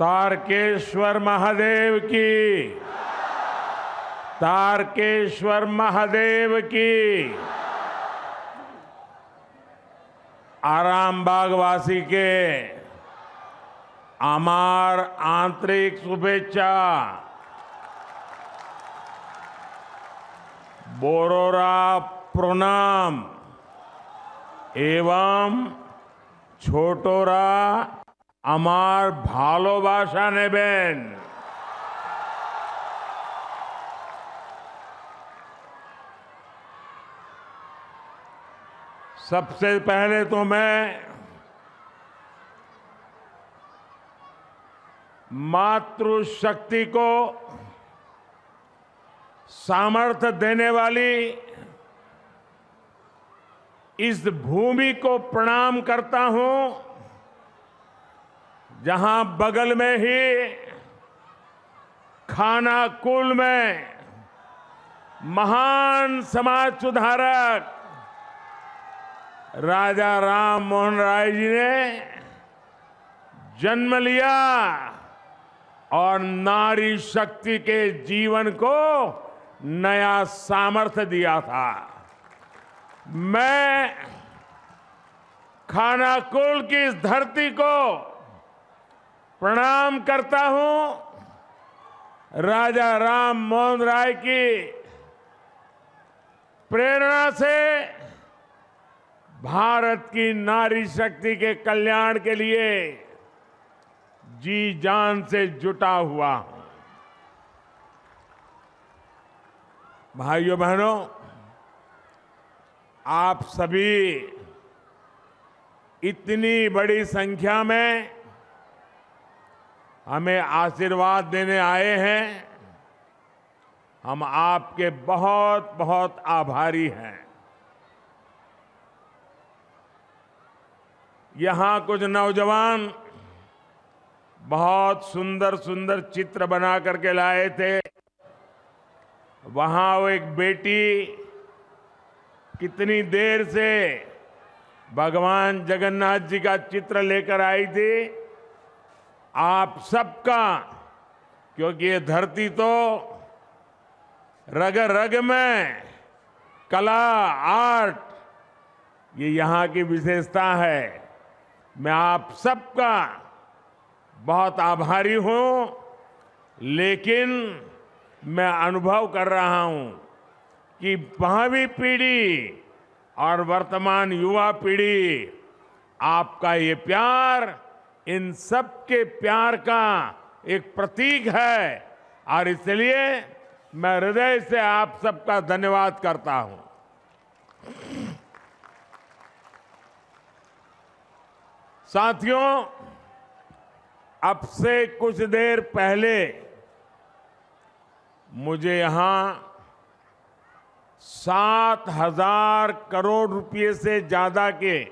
तारकेश्वर महादेव की, तारकेश्वर महादेव की। आरामबाग वासी के आमार आंतरिक शुभेच्छा। बोरोरा प्रणाम एवं छोटोरा अमार भालोबाशा नेबेन। सबसे पहले तो मैं मातृशक्ति को सामर्थ्य देने वाली इस भूमि को प्रणाम करता हूं, जहां बगल में ही खानाकुल में महान समाज सुधारक राजा राम मोहन राय जी ने जन्म लिया और नारी शक्ति के जीवन को नया सामर्थ्य दिया था। मैं खानाकुल की इस धरती को प्रणाम करता हूं। राजा राम मोहन राय की प्रेरणा से भारत की नारी शक्ति के कल्याण के लिए जी जान से जुटा हुआ हूं। भाइयों बहनों, आप सभी इतनी बड़ी संख्या में हमें आशीर्वाद देने आए हैं। हम आपके बहुत बहुत आभारी हैं। यहां कुछ नौजवान बहुत सुंदर सुंदर चित्र बना करके लाए थे। वहां वो एक बेटी कितनी देर से भगवान जगन्नाथ जी का चित्र लेकर आई थी। आप सबका, क्योंकि ये धरती तो रग रग में कला, आर्ट, ये यहां की विशेषता है। मैं आप सबका बहुत आभारी हूं, लेकिन मैं अनुभव कर रहा हूं कि भावी पीढ़ी और वर्तमान युवा पीढ़ी, आपका ये प्यार इन सब के प्यार का एक प्रतीक है और इसलिए मैं हृदय से आप सबका धन्यवाद करता हूं। साथियों, अब से कुछ देर पहले मुझे यहां 7,000 करोड़ रुपए से ज्यादा के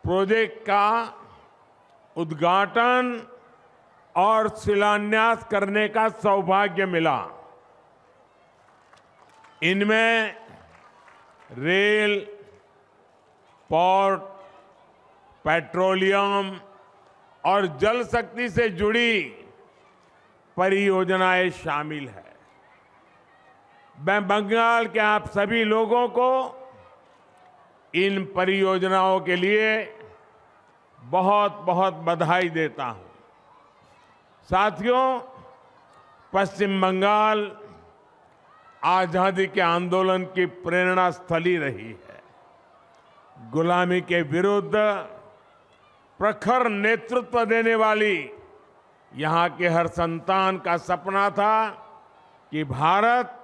प्रोजेक्ट का उद्घाटन और शिलान्यास करने का सौभाग्य मिला। इनमें रेल, पोर्ट, पेट्रोलियम और जल शक्ति से जुड़ी परियोजनाएं शामिल है। मैं बंगाल के आप सभी लोगों को इन परियोजनाओं के लिए बहुत बहुत बधाई देता हूं। साथियों, पश्चिम बंगाल आजादी के आंदोलन की प्रेरणा स्थली रही है। गुलामी के विरुद्ध प्रखर नेतृत्व देने वाली यहां के हर संतान का सपना था कि भारत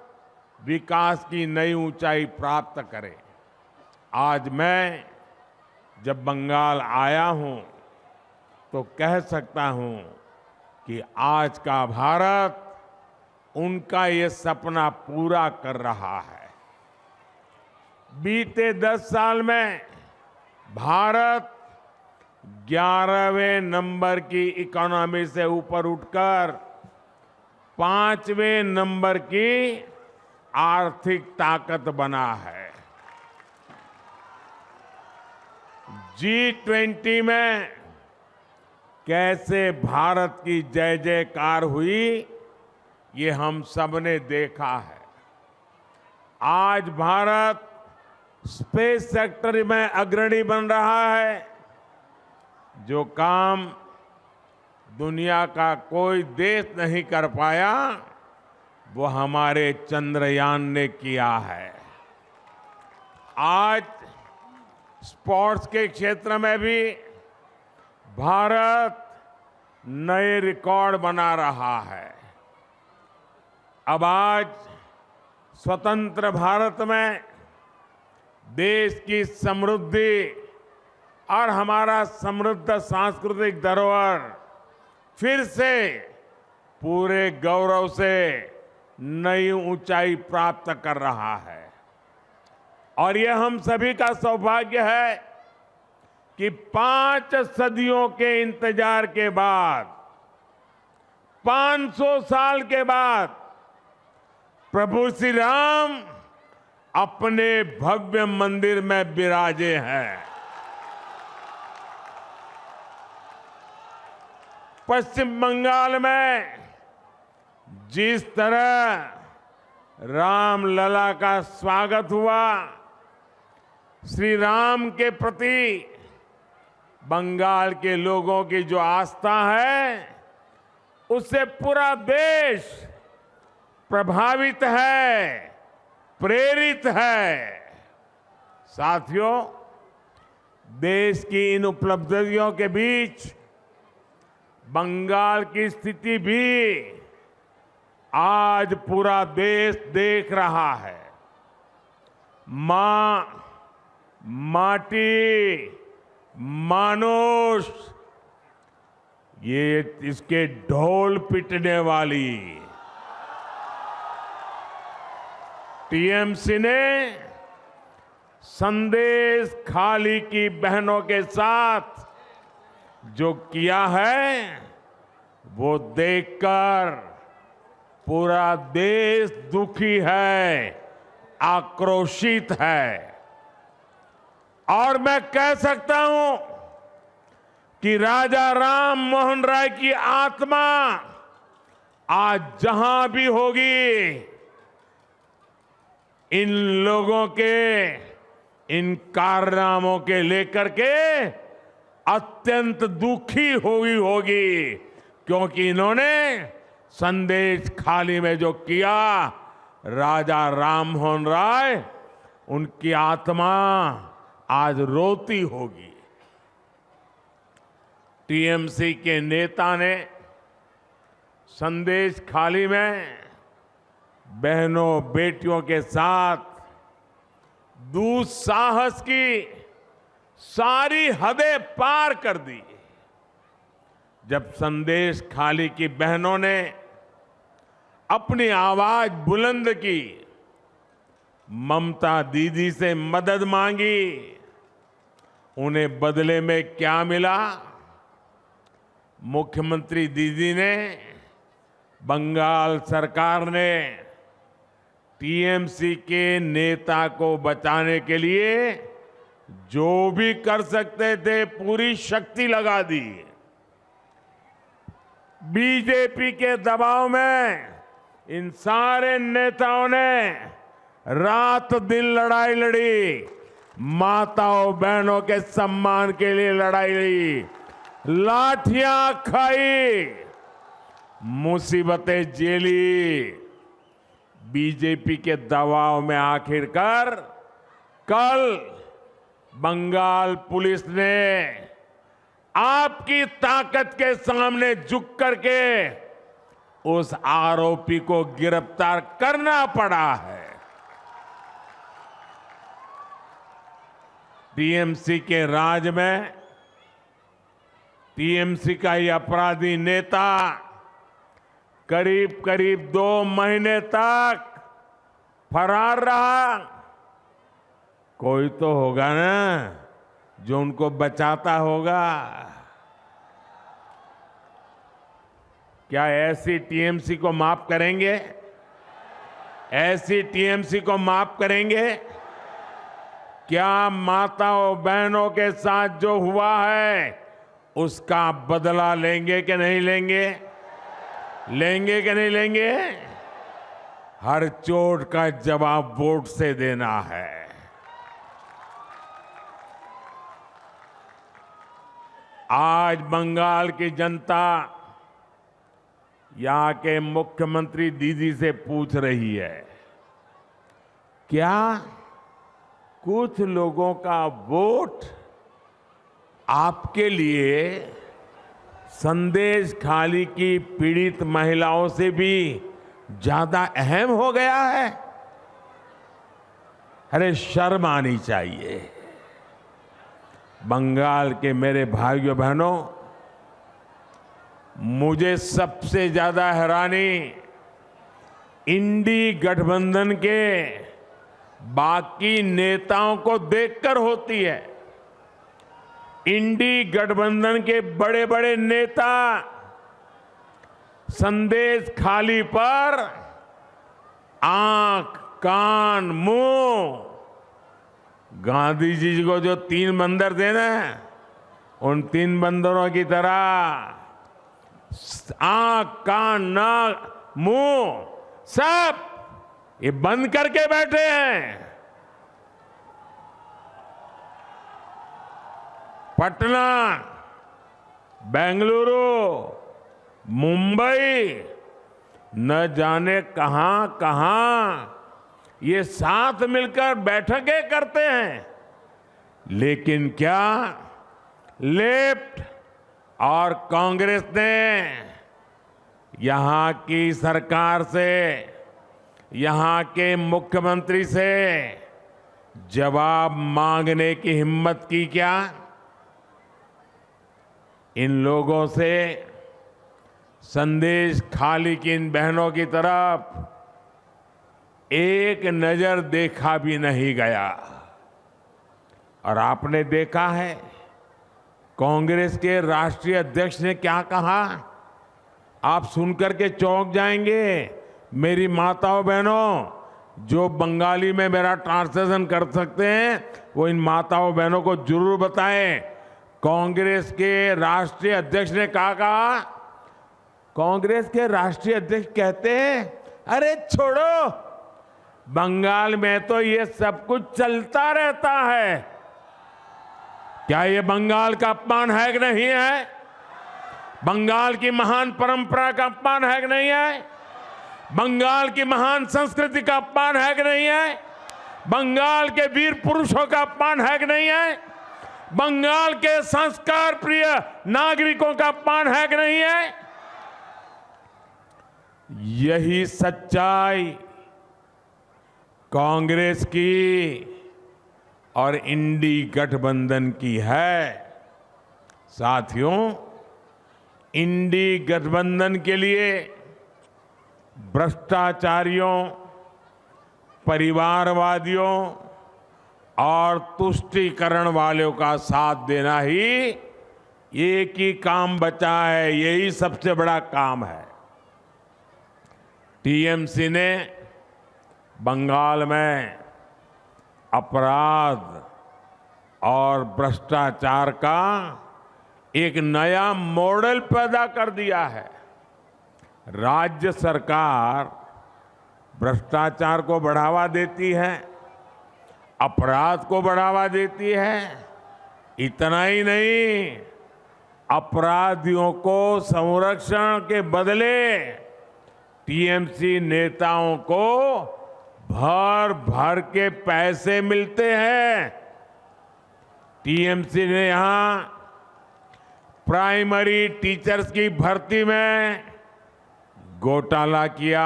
विकास की नई ऊंचाई प्राप्त करे। आज मैं जब बंगाल आया हूं तो कह सकता हूं कि आज का भारत उनका ये सपना पूरा कर रहा है। बीते 10 साल में भारत 11वें नंबर की इकोनॉमी से ऊपर उठकर 5वें नंबर की आर्थिक ताकत बना है। G20 में कैसे भारत की जय जयकार हुई, ये हम सबने देखा है। आज भारत स्पेस सेक्टर में अग्रणी बन रहा है। जो काम दुनिया का कोई देश नहीं कर पाया, वो हमारे चंद्रयान ने किया है। आज स्पोर्ट्स के क्षेत्र में भी भारत नए रिकॉर्ड बना रहा है। अब आज स्वतंत्र भारत में देश की समृद्धि और हमारा समृद्ध सांस्कृतिक धरोहर फिर से पूरे गौरव से नई ऊंचाई प्राप्त कर रहा है। और यह हम सभी का सौभाग्य है कि 5 सदियों के इंतजार के बाद, 500 साल के बाद प्रभु श्री राम अपने भव्य मंदिर में विराजे हैं। पश्चिम बंगाल में जिस तरह रामलला का स्वागत हुआ, श्री राम के प्रति बंगाल के लोगों की जो आस्था है, उससे पूरा देश प्रभावित है, प्रेरित है। साथियों, देश की इन उपलब्धियों के बीच बंगाल की स्थिति भी आज पूरा देश देख रहा है। मां, माटी, मानुष, ये इसके ढोल पिटने वाली टीएमसी ने संदेश खाली की बहनों के साथ जो किया है, वो देखकर पूरा देश दुखी है, आक्रोशित है। और मैं कह सकता हूं कि राजा राम मोहन राय की आत्मा आज जहां भी होगी, इन लोगों के इन कारनामों के लेकर के अत्यंत दुखी होगी, क्योंकि इन्होंने संदेश खाली में जो किया, राजा राम मोहन राय, उनकी आत्मा आज रोती होगी। टीएमसी के नेता ने संदेश खाली में बहनों बेटियों के साथ दुस्साहस की सारी हदें पार कर दी। जब संदेश खाली की बहनों ने अपनी आवाज बुलंद की, ममता दीदी से मदद मांगी, उन्हें बदले में क्या मिला? मुख्यमंत्री दीदी ने, बंगाल सरकार ने टीएमसी के नेता को बचाने के लिए जो भी कर सकते थे पूरी शक्ति लगा दी। बीजेपी के दबाव में इन सारे नेताओं ने रात दिन लड़ाई लड़ी, माताओं बहनों के सम्मान के लिए लड़ाई लड़ी, लाठियां खाई, मुसीबतें झेली। बीजेपी के दबाव में आखिरकार कल बंगाल पुलिस ने आपकी ताकत के सामने झुक करके उस आरोपी को गिरफ्तार करना पड़ा है। टीएमसी के राज में टीएमसी का ये अपराधी नेता करीब करीब 2 महीने तक फरार रहा। कोई तो होगा ना जो उनको बचाता होगा। क्या ऐसी टीएमसी को माफ करेंगे? ऐसी टीएमसी को माफ करेंगे? क्या माताओं बहनों के साथ जो हुआ है उसका बदला लेंगे कि नहीं लेंगे? लेंगे कि नहीं लेंगे? हर चोट का जवाब वोट से देना है। आज बंगाल की जनता यहां के मुख्यमंत्री दीदी से पूछ रही है, क्या कुछ लोगों का वोट आपके लिए संदेश खाली की पीड़ित महिलाओं से भी ज्यादा अहम हो गया है? अरे शर्म आनी चाहिए। बंगाल के मेरे भाइयों बहनों, मुझे सबसे ज्यादा हैरानी इंडी गठबंधन के बाकी नेताओं को देखकर होती है। इंडी गठबंधन के बड़े बड़े नेता संदेश खाली पर आंख, कान, मुंह, गांधी जी को जो 3 बंदर थे ना, उन 3 बंदरों की तरह आंख, कान, नाक, मुंह सब ये बंद करके बैठे हैं। पटना, बेंगलुरु, मुंबई, न जाने कहां कहां ये साथ मिलकर बैठकें करते हैं, लेकिन क्या लेफ्ट और कांग्रेस ने यहां की सरकार से, यहां के मुख्यमंत्री से जवाब मांगने की हिम्मत की क्या? इन लोगों से संदेश खाली की इन बहनों की तरफ एक नजर देखा भी नहीं गया। और आपने देखा है कांग्रेस के राष्ट्रीय अध्यक्ष ने क्या कहा? आप सुनकर के चौंक जाएंगे। मेरी माताओं बहनों, जो बंगाली में मेरा ट्रांसलेशन कर सकते हैं वो इन माताओं बहनों को जरूर बताएं। कांग्रेस के राष्ट्रीय अध्यक्ष ने कहा, कांग्रेस के राष्ट्रीय अध्यक्ष कहते हैं, अरे छोड़ो, बंगाल में तो ये सब कुछ चलता रहता है। क्या ये बंगाल का अपमान है कि नहीं है? बंगाल की महान परंपरा का अपमान है कि नहीं है? बंगाल की महान संस्कृति का अपमान है कि नहीं है? बंगाल के वीर पुरुषों का अपमान है कि नहीं है? बंगाल के संस्कार प्रिय नागरिकों का अपमान है कि नहीं है? यही सच्चाई कांग्रेस की और इंडी गठबंधन की है। साथियों, इंडी गठबंधन के लिए भ्रष्टाचारियों, परिवारवादियों और तुष्टीकरण वालों का साथ देना ही एक ही काम बचा है। यही सबसे बड़ा काम है। टीएमसी ने बंगाल में अपराध और भ्रष्टाचार का एक नया मॉडल पैदा कर दिया है। राज्य सरकार भ्रष्टाचार को बढ़ावा देती है, अपराध को बढ़ावा देती है। इतना ही नहीं, अपराधियों को संरक्षण के बदले टीएमसी नेताओं को भर भर के पैसे मिलते हैं। टीएमसी ने यहां प्राइमरी टीचर्स की भर्ती में घोटाला किया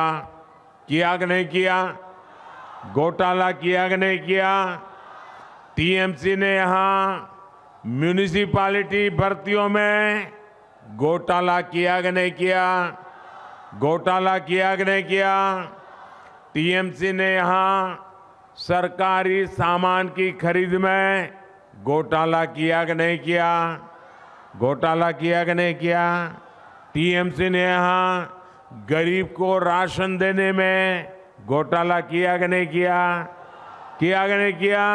कि नहीं किया? घोटाला किया कि नहीं किया? टीएमसी ने यहां म्यूनिसिपैलिटी भर्तियों में घोटाला किया कि नहीं किया? घोटाला किया कि नहीं किया? टीएमसी ने यहां सरकारी सामान की खरीद में घोटाला किया कि नहीं किया? घोटाला किया कि नहीं किया? टीएमसी ने यहां गरीब को राशन देने में घोटाला किया कि नहीं किया? किया कि नहीं किया?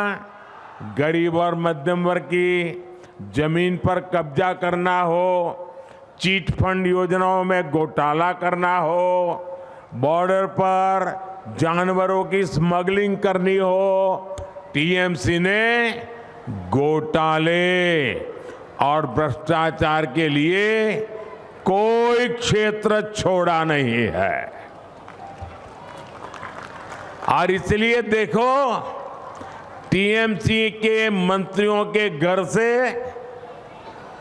गरीब और मध्यम वर्ग की जमीन पर कब्जा करना हो, चीट फंड योजनाओं में घोटाला करना हो, बॉर्डर पर जानवरों की स्मगलिंग करनी हो, टीएमसी ने घोटाले और भ्रष्टाचार के लिए कोई क्षेत्र छोड़ा नहीं है। और इसलिए देखो, टीएमसी के मंत्रियों के घर से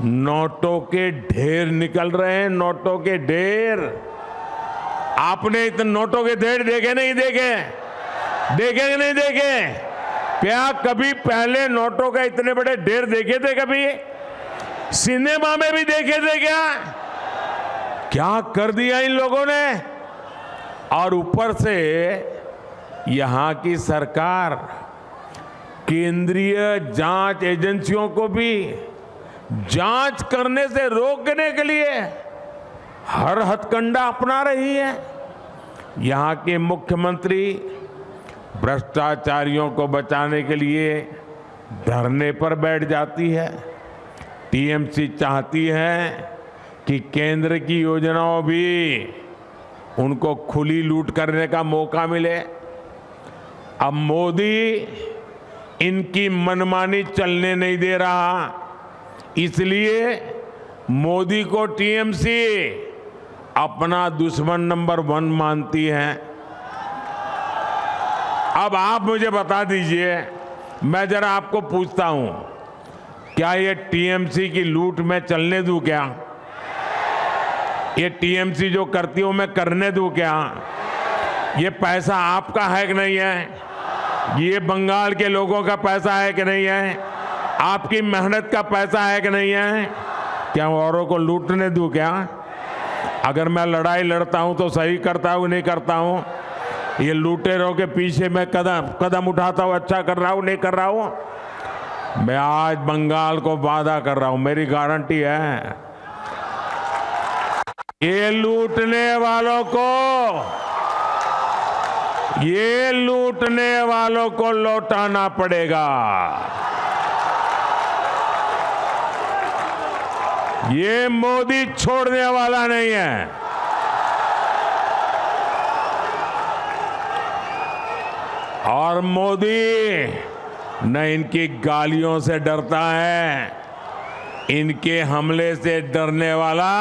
नोटों के ढेर निकल रहे हैं, नोटों के ढेर। आपने इतने नोटों के ढेर देखे नहीं देखे? देखे कि नहीं देखे? क्या कभी पहले नोटों का इतने बड़े ढेर देखे थे? कभी सिनेमा में भी देखे थे क्या? क्या कर दिया इन लोगों ने। और ऊपर से यहां की सरकार केंद्रीय जांच एजेंसियों को भी जांच करने से रोकने के लिए हर हथकंडा अपना रही है। यहां के मुख्यमंत्री भ्रष्टाचारियों को बचाने के लिए धरने पर बैठ जाती है। टीएमसी चाहती है कि केंद्र की योजनाओं भी उनको खुली लूट करने का मौका मिले। अब मोदी इनकी मनमानी चलने नहीं दे रहा, इसलिए मोदी को टीएमसी अपना दुश्मन नंबर 1 मानती है। अब आप मुझे बता दीजिए, मैं जरा आपको पूछता हूं, क्या ये टीएमसी की लूट में चलने दूं क्या? ये टीएमसी जो करती हो मैं करने दूं क्या? ये पैसा आपका है कि नहीं है? ये बंगाल के लोगों का पैसा है कि नहीं है? आपकी मेहनत का पैसा है कि नहीं है? क्या औरों को लूटने दूं क्या? अगर मैं लड़ाई लड़ता हूं तो सही करता हूं नहीं करता हूं? ये लुटेरों के पीछे मैं कदम उठाता हूं, अच्छा कर रहा हूं नहीं कर रहा हूं? मैं आज बंगाल को वादा कर रहा हूं, मेरी गारंटी है, ये लूटने वालों को लौटाना पड़ेगा। ये मोदी छोड़ने वाला नहीं है। और मोदी न इनकी गालियों से डरता है, इनके हमले से डरने वाला,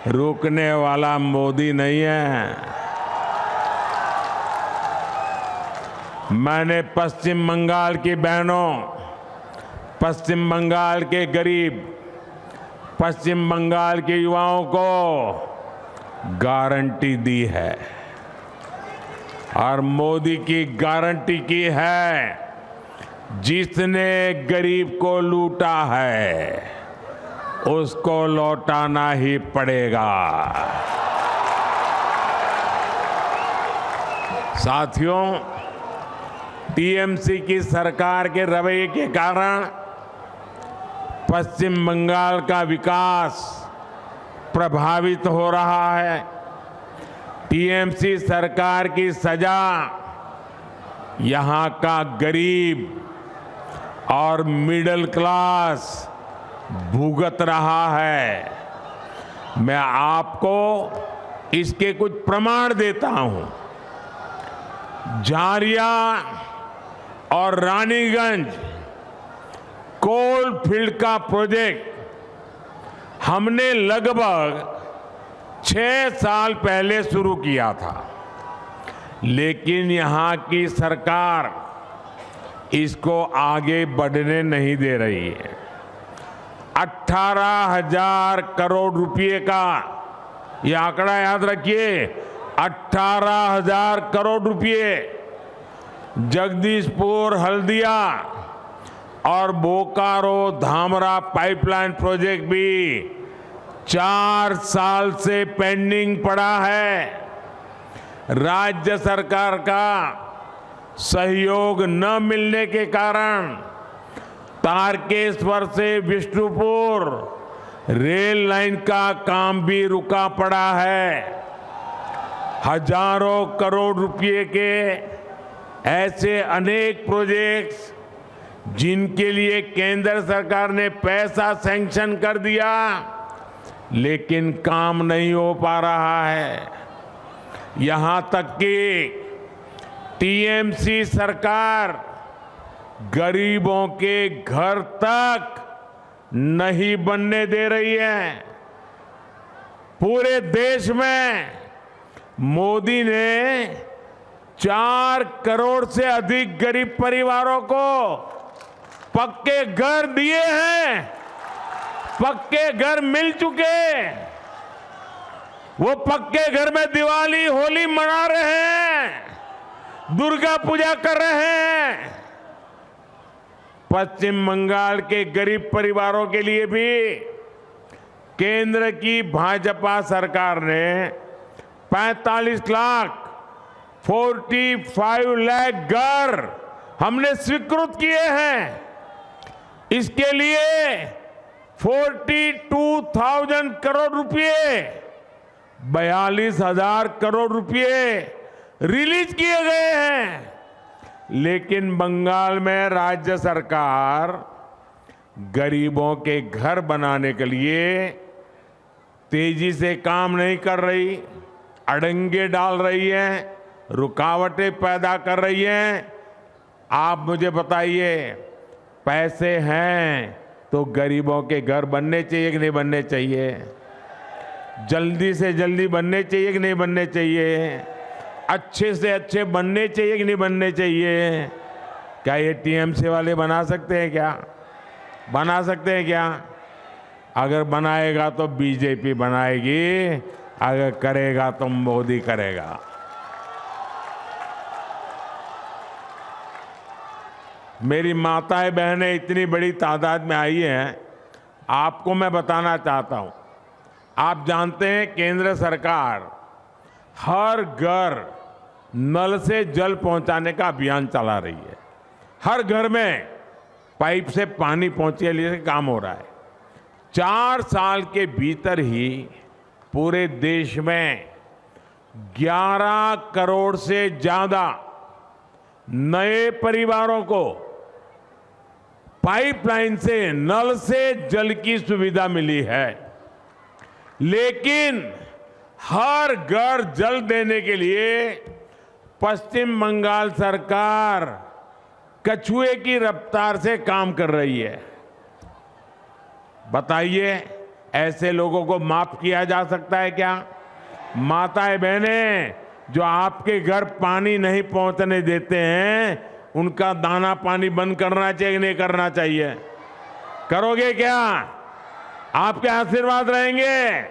रुकने वाला मोदी नहीं है। मैंने पश्चिम बंगाल की बहनों, पश्चिम बंगाल के गरीब, पश्चिम बंगाल के युवाओं को गारंटी दी है और मोदी की गारंटी की है, जिसने गरीब को लूटा है उसको लौटाना ही पड़ेगा। साथियों, टीएमसी की सरकार के रवैये के कारण पश्चिम बंगाल का विकास प्रभावित हो रहा है। टीएमसी सरकार की सजा यहां का गरीब और मिडिल क्लास भुगत रहा है। मैं आपको इसके कुछ प्रमाण देता हूं। झारिया और रानीगंज कोल फील्ड का प्रोजेक्ट हमने लगभग 6 साल पहले शुरू किया था, लेकिन यहां की सरकार इसको आगे बढ़ने नहीं दे रही है। 18,000 करोड़ रुपए का, यह आंकड़ा याद रखिए, 18,000 करोड़ रुपए जगदीशपुर, हल्दिया और बोकारो धामरा पाइपलाइन प्रोजेक्ट भी 4 साल से पेंडिंग पड़ा है। राज्य सरकार का सहयोग न मिलने के कारण तारकेश्वर से विष्णुपुर रेल लाइन का काम भी रुका पड़ा है। हजारों करोड़ रुपए के ऐसे अनेक प्रोजेक्ट्स जिनके लिए केंद्र सरकार ने पैसा सैंक्शन कर दिया, लेकिन काम नहीं हो पा रहा है। यहां तक कि टीएमसी सरकार गरीबों के घर तक नहीं बनने दे रही है। पूरे देश में मोदी ने 4 करोड़ से अधिक गरीब परिवारों को पक्के घर दिए हैं, पक्के घर मिल चुके। वो पक्के घर में दिवाली होली मना रहे हैं, दुर्गा पूजा कर रहे हैं। पश्चिम बंगाल के गरीब परिवारों के लिए भी केंद्र की भाजपा सरकार ने 45 लाख 45 लाख घर हमने स्वीकृत किए हैं। इसके लिए 42,000 करोड़ रुपए, 42,000 करोड़ रुपए रिलीज किए गए हैं। लेकिन बंगाल में राज्य सरकार गरीबों के घर बनाने के लिए तेजी से काम नहीं कर रही, अड़ंगे डाल रही है, रुकावटें पैदा कर रही हैं। आप मुझे बताइए, पैसे हैं तो गरीबों के घर बनने चाहिए कि नहीं बनने चाहिए? जल्दी से जल्दी बनने चाहिए कि नहीं बनने चाहिए? अच्छे से अच्छे बनने चाहिए कि नहीं बनने चाहिए? क्या ये टीएमसी वाले बना सकते हैं क्या? बना सकते हैं क्या? अगर बनाएगा तो बीजेपी बनाएगी, अगर करेगा तो मोदी करेगा। मेरी माताएं बहनें इतनी बड़ी तादाद में आई हैं, आपको मैं बताना चाहता हूं। आप जानते हैं केंद्र सरकार हर घर नल से जल पहुंचाने का अभियान चला रही है। हर घर में पाइप से पानी पहुंचे लिए काम हो रहा है। 4 साल के भीतर ही पूरे देश में 11 करोड़ से ज्यादा नए परिवारों को पाइपलाइन से, नल से जल की सुविधा मिली है। लेकिन हर घर जल देने के लिए पश्चिम बंगाल सरकार कछुए की रफ्तार से काम कर रही है। बताइए, ऐसे लोगों को माफ किया जा सकता है क्या? माताएं बहनें जो आपके घर पानी नहीं पहुंचने देते हैं, उनका दाना पानी बंद करना चाहिए, नहीं करना चाहिए? करोगे क्या? आपके आशीर्वाद रहेंगे।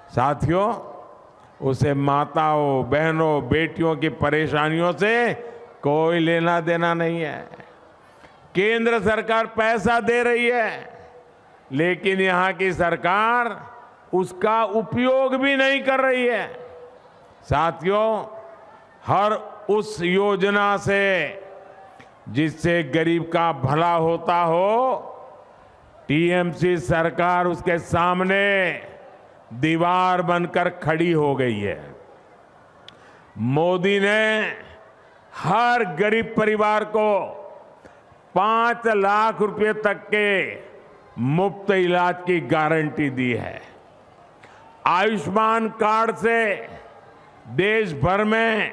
साथियों, उसे माताओं, बहनों, बेटियों की परेशानियों से कोई लेना देना नहीं है। केंद्र सरकार पैसा दे रही है, लेकिन यहां की सरकार उसका उपयोग भी नहीं कर रही है। साथियों, हर उस योजना से जिससे गरीब का भला होता हो, टीएमसी सरकार उसके सामने दीवार बनकर खड़ी हो गई है। मोदी ने हर गरीब परिवार को 5 लाख रुपए तक के मुफ्त इलाज की गारंटी दी है। आयुष्मान कार्ड से देश भर में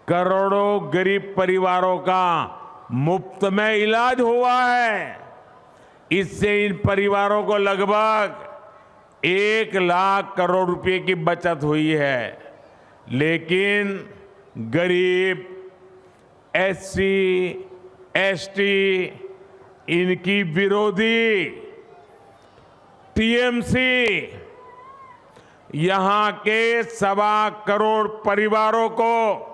करोड़ों गरीब परिवारों का मुफ्त में इलाज हुआ है। इससे इन परिवारों को लगभग 1 लाख करोड़ रुपए की बचत हुई है। लेकिन गरीब, एससी, एसटी, इनकी विरोधी टीएमसी यहां के 1.25 करोड़ परिवारों को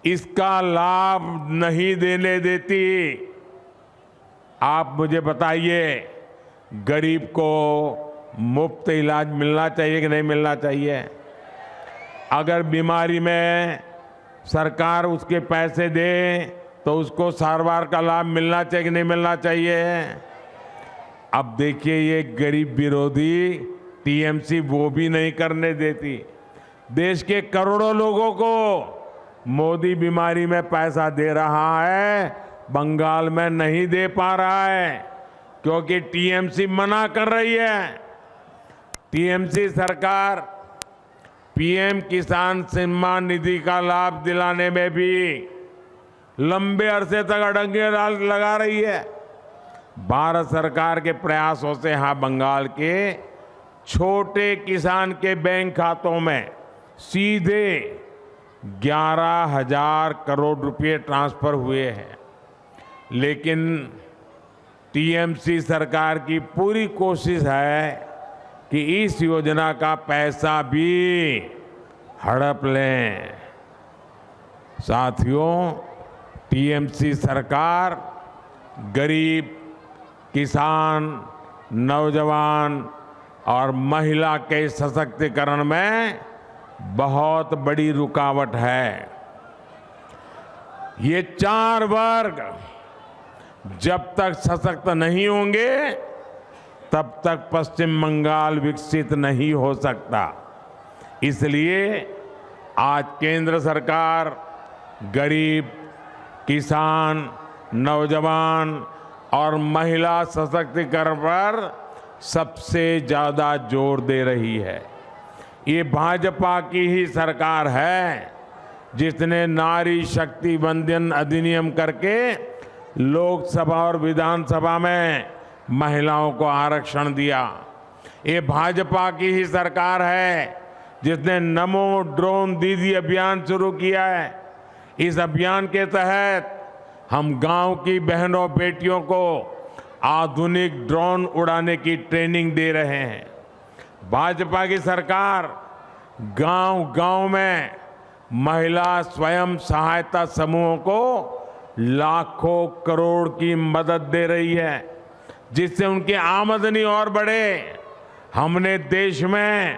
इसका लाभ नहीं देने देती। आप मुझे बताइए, गरीब को मुफ्त इलाज मिलना चाहिए कि नहीं मिलना चाहिए? अगर बीमारी में सरकार उसके पैसे दे तो उसको सारवार का लाभ मिलना चाहिए कि नहीं मिलना चाहिए? अब देखिए, ये गरीब विरोधी टीएमसी वो भी नहीं करने देती। देश के करोड़ों लोगों को मोदी बीमारी में पैसा दे रहा है बंगाल में नहीं दे पा रहा है क्योंकि टीएमसी मना कर रही है। टीएमसी सरकार पीएम किसान सम्मान निधि का लाभ दिलाने में भी लंबे अरसे तक अड़ंगे लगा रही है। भारत सरकार के प्रयासों से यहां बंगाल के छोटे किसान के बैंक खातों में सीधे 11,000 करोड़ रुपए ट्रांसफर हुए हैं। लेकिन टीएमसी सरकार की पूरी कोशिश है कि इस योजना का पैसा भी हड़प लें। साथियों, टीएमसी सरकार गरीब, किसान, नौजवान और महिला के सशक्तिकरण में बहुत बड़ी रुकावट है। ये 4 वर्ग जब तक सशक्त नहीं होंगे तब तक पश्चिम बंगाल विकसित नहीं हो सकता। इसलिए आज केंद्र सरकार गरीब, किसान, नौजवान और महिला सशक्तिकरण पर सबसे ज्यादा जोर दे रही है। ये भाजपा की ही सरकार है जिसने नारी शक्ति वंदन अधिनियम करके लोकसभा और विधानसभा में महिलाओं को आरक्षण दिया। ये भाजपा की ही सरकार है जिसने नमो ड्रोन दीदी अभियान शुरू किया है। इस अभियान के तहत हम गांव की बहनों बेटियों को आधुनिक ड्रोन उड़ाने की ट्रेनिंग दे रहे हैं। भाजपा की सरकार गांव-गांव में महिला स्वयं सहायता समूहों को लाखों करोड़ की मदद दे रही है जिससे उनकी आमदनी और बढ़े। हमने देश में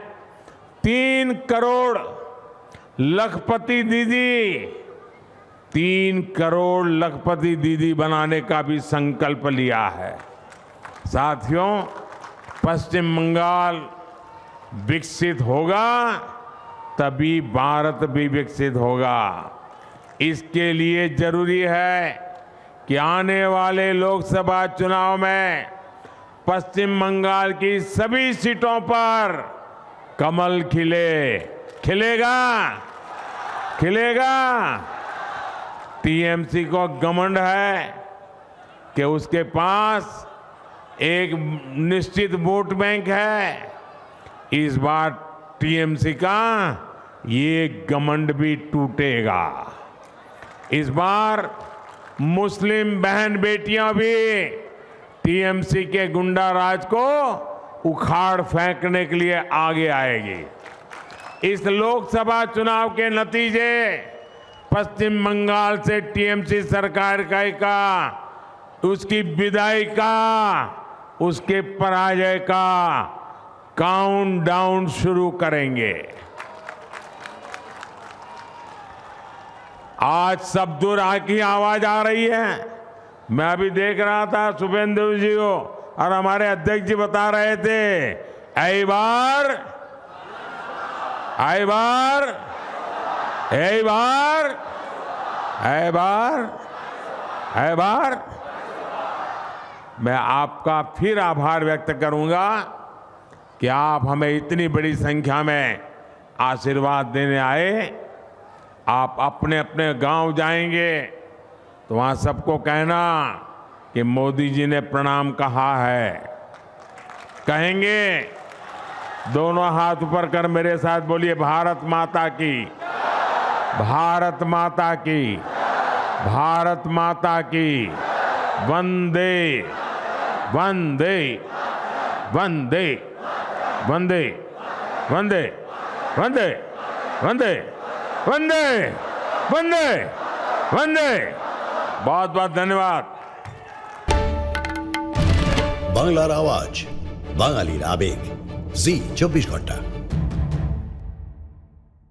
3 करोड़ लखपति दीदी 3 करोड़ लखपति दीदी बनाने का भी संकल्प लिया है। साथियों, पश्चिम बंगाल विकसित होगा तभी भारत भी विकसित होगा। इसके लिए जरूरी है कि आने वाले लोकसभा चुनाव में पश्चिम बंगाल की सभी सीटों पर कमल खिलेगा। टीएमसी को घमंड है कि उसके पास एक निश्चित वोट बैंक है। इस बार टीएमसी का ये घमंड भी टूटेगा। इस बार मुस्लिम बहन बेटियां भी टीएमसी के गुंडा राज को उखाड़ फेंकने के लिए आगे आएगी। इस लोकसभा चुनाव के नतीजे पश्चिम बंगाल से टीएमसी सरकार का उसकी विदाई का, उसके पराजय का काउंटडाउन शुरू करेंगे। आज शब्दों की आवाज आ रही है। मैं अभी देख रहा था शुभेंदु जी को और हमारे अध्यक्ष जी बता रहे थे, ऐ बार मैं आपका फिर आभार व्यक्त करूंगा कि आप हमें इतनी बड़ी संख्या में आशीर्वाद देने आए। आप अपने अपने गांव जाएंगे तो वहां सबको कहना कि मोदी जी ने प्रणाम कहा है। कहेंगे, दोनों हाथ ऊपर कर मेरे साथ बोलिए, भारत माता की, भारत माता की, भारत माता की, वंदे वंदे वंदे वंदे वंदे वंदे वंदे वंदे वंदे वंदे। बहुत बहुत धन्यवाद। বাংলার আওয়াজ, বাঙালির আবেগ, জি 24 ঘন্টা।